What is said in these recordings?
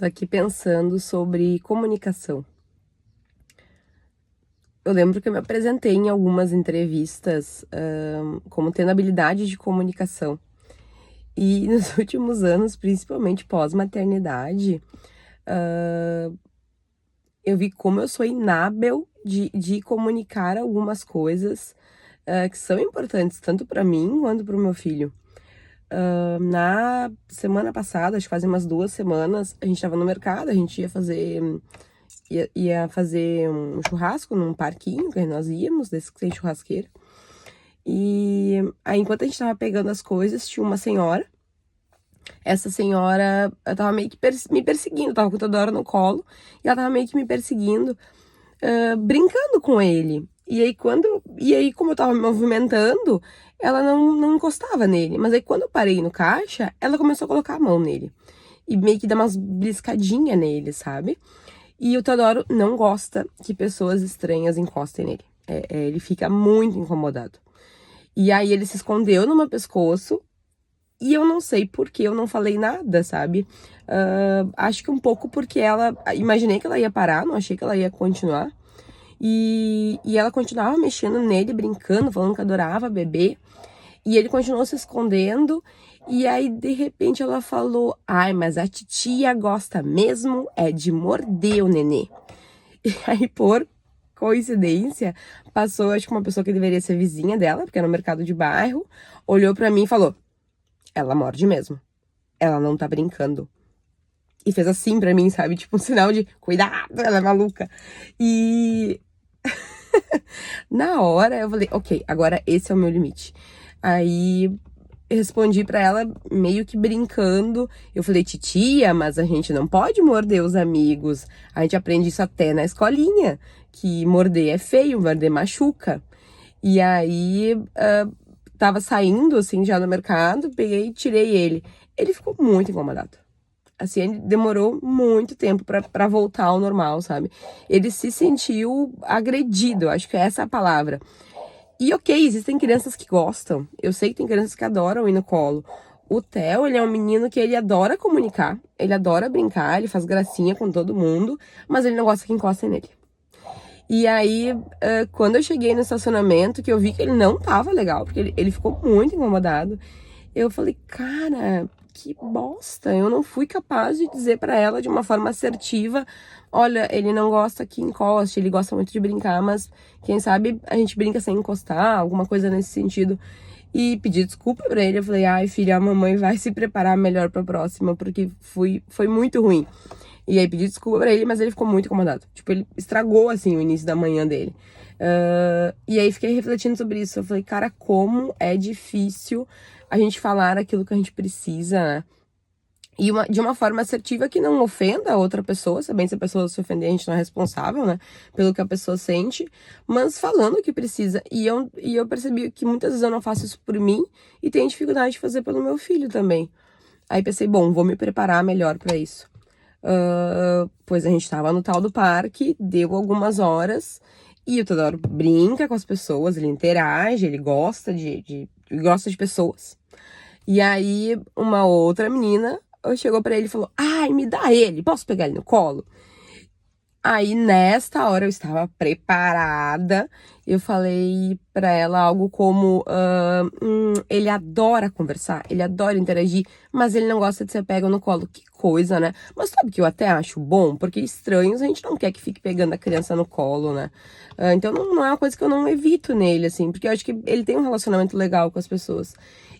Tô aqui pensando sobre comunicação. Eu lembro que eu me apresentei em algumas entrevistas, como tendo habilidade de comunicação. E nos últimos anos, principalmente pós-maternidade, eu vi como eu sou inábil de comunicar algumas coisas, que são importantes tanto para mim quanto para o meu filho. Na semana passada, acho que faz umas 2 semanas, a gente estava no mercado, a gente ia fazer um churrasco num parquinho que nós íamos, desse que tem churrasqueira. E aí, enquanto a gente tava pegando as coisas, tinha uma senhora. Essa senhora, ela tava meio que me perseguindo, tava com toda hora no colo, e ela tava meio que me perseguindo, brincando com ele. E aí, como eu tava me movimentando, ela não encostava nele. Mas aí, quando eu parei no caixa, ela começou a colocar a mão nele. E meio que dar umas bliscadinhas nele, sabe? E o Teodoro não gosta que pessoas estranhas encostem nele. Ele fica muito incomodado. E aí ele se escondeu no meu pescoço e eu não sei por que eu não falei nada, sabe? Acho que um pouco porque ela... Imaginei que ela ia parar, não achei que ela ia continuar. E ela continuava mexendo nele, brincando, falando que adorava beber. E ele continuou se escondendo. E aí, de repente, ela falou: ai, mas a titia gosta mesmo é de morder o nenê. E aí, por coincidência, passou, acho que uma pessoa que deveria ser vizinha dela, porque era no mercado de bairro, olhou pra mim e falou: ela morde mesmo. Ela não tá brincando. E fez assim pra mim, sabe? Tipo um sinal de cuidado, ela é maluca. E na hora eu falei: ok, agora esse é o meu limite. Aí respondi pra ela meio que brincando. Eu falei: titia, mas a gente não pode morder os amigos. A gente aprende isso até na escolinha, que morder é feio, morder machuca. E aí tava saindo assim já no mercado, peguei e tirei ele. Ele ficou muito incomodado. Assim, ele demorou muito tempo pra voltar ao normal, sabe? Ele se sentiu agredido, acho que é essa a palavra. E ok, existem crianças que gostam. Eu sei que tem crianças que adoram ir no colo. O Theo, ele é um menino que ele adora comunicar, ele adora brincar, ele faz gracinha com todo mundo, mas ele não gosta que encostem nele. E aí, quando eu cheguei no estacionamento, que eu vi que ele não tava legal, porque ele ficou muito incomodado, eu falei: cara, que bosta, eu não fui capaz de dizer pra ela de uma forma assertiva: olha, ele não gosta que encoste, ele gosta muito de brincar, mas quem sabe a gente brinca sem encostar, alguma coisa nesse sentido. E pedi desculpa pra ele, eu falei: ai, filha, a mamãe vai se preparar melhor pra próxima, porque foi muito ruim. E aí pedi desculpa pra ele, mas ele ficou muito incomodado. Tipo, ele estragou, assim, o início da manhã dele. E aí fiquei refletindo sobre isso. Eu falei: cara, como é difícil a gente falar aquilo que a gente precisa, né? E de uma forma assertiva que não ofenda a outra pessoa, sabendo se a pessoa se ofender, a gente não é responsável, né? Pelo que a pessoa sente, mas falando o que precisa. E eu percebi que muitas vezes eu não faço isso por mim e tenho dificuldade de fazer pelo meu filho também. Aí pensei: bom, vou me preparar melhor pra isso. Pois a gente tava no tal do parque, deu algumas horas, e o Teodoro brinca com as pessoas, ele interage, ele gosta gosta de pessoas. E aí, uma outra menina chegou pra ele e falou: ai, me dá ele, posso pegar ele no colo? Aí, nesta hora, eu estava preparada. Eu falei pra ela algo como: ele adora conversar, ele adora interagir, mas ele não gosta de ser pego no colo. Que coisa, né? Mas sabe que eu até acho bom, porque estranhos a gente não quer que fique pegando a criança no colo, né? Então, não é uma coisa que eu não evito nele, assim, porque eu acho que ele tem um relacionamento legal com as pessoas.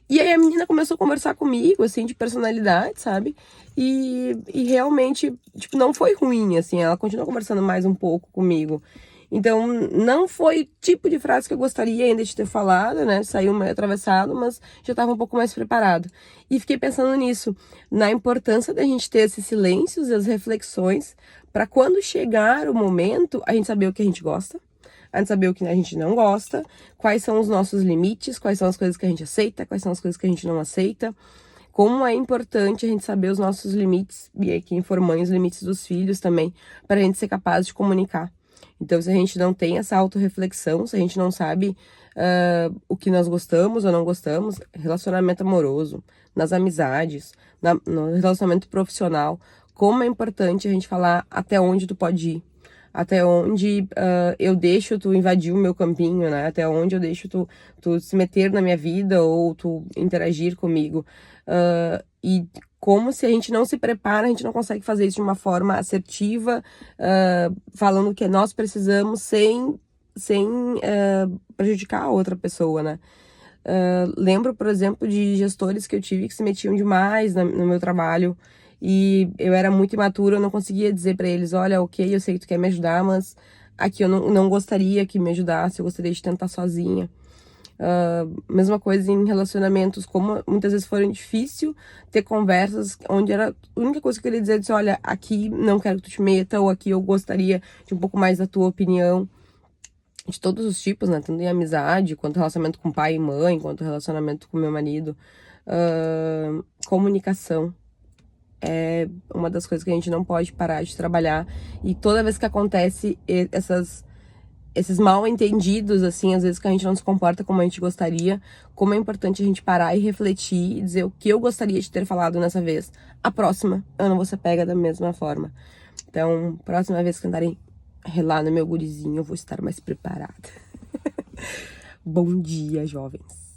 E aí a menina começou a conversar comigo, assim, de personalidade, sabe? E realmente, tipo, não foi ruim, assim, ela continuou conversando mais um pouco comigo. Então, não foi o tipo de frase que eu gostaria ainda de ter falado, né? Saiu meio atravessado, mas já estava um pouco mais preparado. E fiquei pensando nisso, na importância da gente ter esses silêncios e as reflexões, para quando chegar o momento, a gente saber o que a gente gosta, a gente saber o que a gente não gosta, quais são os nossos limites, quais são as coisas que a gente aceita, quais são as coisas que a gente não aceita. Como é importante a gente saber os nossos limites, e aqui informando os limites dos filhos também, para a gente ser capaz de comunicar. Então, se a gente não tem essa autorreflexão, se a gente não sabe o que nós gostamos ou não gostamos, relacionamento amoroso, nas amizades, no relacionamento profissional, como é importante a gente falar até onde tu pode ir. Até onde eu deixo tu invadir o meu campinho, né? Até onde eu deixo tu se meter na minha vida ou tu interagir comigo. E como se a gente não se prepara, a gente não consegue fazer isso de uma forma assertiva, falando o que nós precisamos sem prejudicar a outra pessoa, né? Lembro, por exemplo, de gestores que eu tive que se metiam demais no meu trabalho e eu era muito imatura, eu não conseguia dizer pra eles, olha, ok, eu sei que tu quer me ajudar, mas aqui eu não gostaria que me ajudasse, eu gostaria de tentar sozinha. Mesma coisa em relacionamentos, como muitas vezes foi difícil ter conversas onde era a única coisa que eu queria dizer, disse, olha, aqui não quero que tu te meta, ou aqui eu gostaria de um pouco mais da tua opinião. De todos os tipos, né? Tanto em amizade, quanto relacionamento com pai e mãe, quanto relacionamento com meu marido. Comunicação é uma das coisas que a gente não pode parar de trabalhar. E toda vez que acontece esses mal entendidos, assim, às vezes que a gente não se comporta como a gente gostaria, como é importante a gente parar e refletir e dizer o que eu gostaria de ter falado nessa vez. A próxima, eu não vou ser pega da mesma forma. Então, próxima vez que andarem relar no meu gurizinho, eu vou estar mais preparada. Bom dia, jovens.